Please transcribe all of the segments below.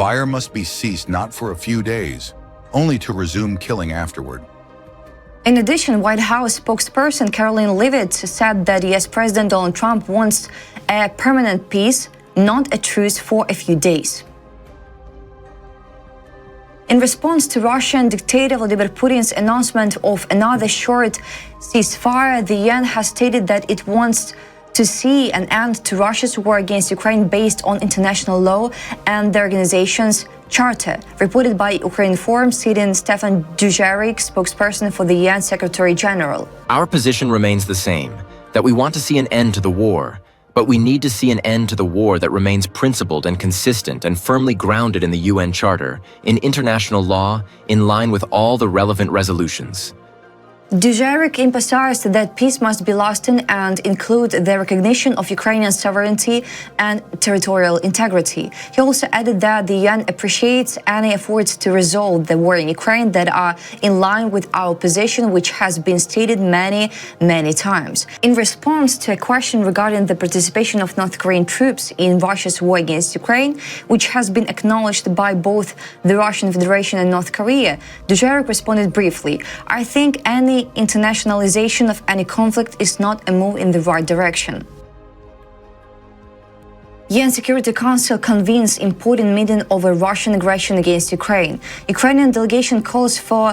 fire must be ceased not for a few days, only to resume killing afterward. In addition, White House spokesperson Caroline Leavitt said that US President Donald Trump wants a permanent peace, not a truce for a few days. In response to Russian dictator Vladimir Putin's announcement of another short ceasefire, the UN has stated that it wants to see an end to Russia's war against Ukraine based on international law and the organization's charter, reported by Ukraine Forum, citing Stefan Dujarric, spokesperson for the UN Secretary General. Our position remains the same, that we want to see an end to the war, but we need to see an end to the war that remains principled and consistent and firmly grounded in the UN Charter, in international law, in line with all the relevant resolutions. Dujarric emphasized that peace must be lasting and include the recognition of Ukrainian sovereignty and territorial integrity. He also added that the UN appreciates any efforts to resolve the war in Ukraine that are in line with our position, which has been stated many times. In response to a question regarding the participation of North Korean troops in Russia's war against Ukraine, which has been acknowledged by both the Russian Federation and North Korea, Dujarric responded briefly, "I think any internationalization of any conflict is not a move in the right direction." UN Security Council convenes important meeting over Russian aggression against Ukraine. Ukrainian delegation calls for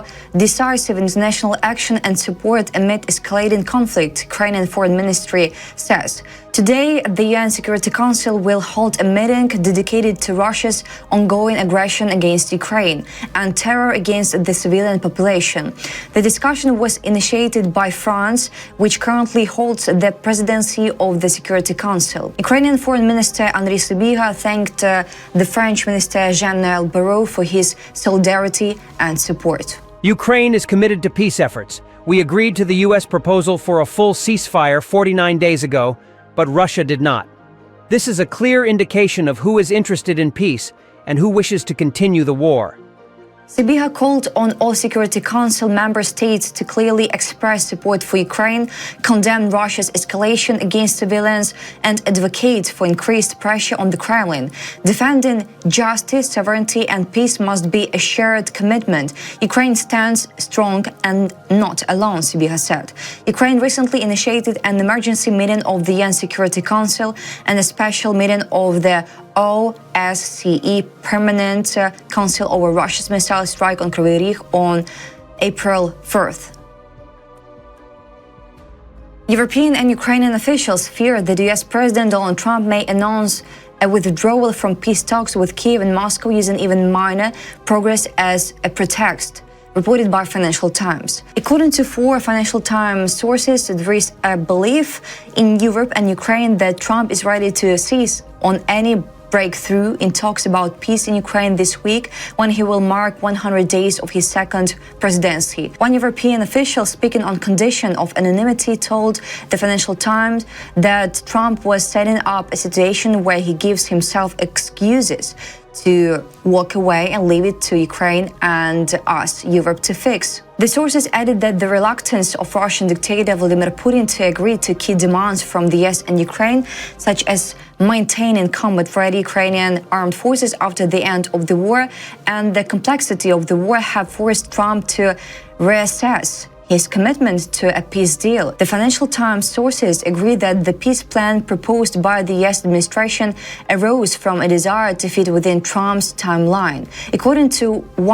decisive international action and support amid escalating conflict, Ukrainian Foreign Ministry says. Today, the UN Security Council will hold a meeting dedicated to Russia's ongoing aggression against Ukraine and terror against the civilian population. The discussion was initiated by France, which currently holds the presidency of the Security Council. Ukrainian Foreign Minister Andriy Sybiha thanked the French Minister Jean-Noël Barrot for his solidarity and support. Ukraine is committed to peace efforts. We agreed to the U.S. proposal for a full ceasefire 49 days ago, but Russia did not. This is a clear indication of who is interested in peace and who wishes to continue the war. Sybiha called on all Security Council member states to clearly express support for Ukraine, condemn Russia's escalation against civilians, and advocate for increased pressure on the Kremlin. Defending justice, sovereignty, and peace must be a shared commitment. Ukraine stands strong and not alone, Sybiha said. Ukraine recently initiated an emergency meeting of the UN Security Council and a special meeting of the OSCE Permanent Council over Russia's missile strike on Kryvyi Rih on April 4th. European and Ukrainian officials fear that US President Donald Trump may announce a withdrawal from peace talks with Kyiv and Moscow using even minor progress as a pretext, reported by Financial Times. According to 4 Financial Times sources, there is a belief in Europe and Ukraine that Trump is ready to seize on any breakthrough in talks about peace in Ukraine this week, when he will mark 100 days of his second presidency. One European official speaking on condition of anonymity told the Financial Times that Trump was setting up a situation where he gives himself excuses to walk away and leave it to Ukraine and us, Europe, to fix. The sources added that the reluctance of Russian dictator Vladimir Putin to agree to key demands from the US and Ukraine, such as maintaining combat-ready Ukrainian armed forces after the end of the war, and the complexity of the war have forced Trump to reassess his commitment to a peace deal. The Financial Times sources agree that the peace plan proposed by the US administration arose from a desire to fit within Trump's timeline. According to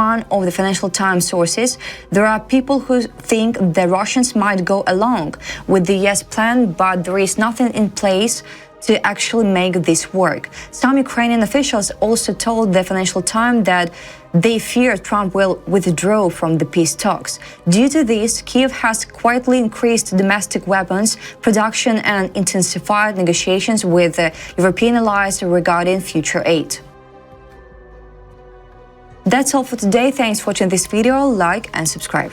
one of the Financial Times sources, there are people who think the Russians might go along with the US plan, but there is nothing in place to actually make this work. Some Ukrainian officials also told the Financial Times that they fear Trump will withdraw from the peace talks. Due to this, Kyiv has quietly increased domestic weapons production and intensified negotiations with European allies regarding future aid. That's all for today. Thanks for watching this video. Like and subscribe.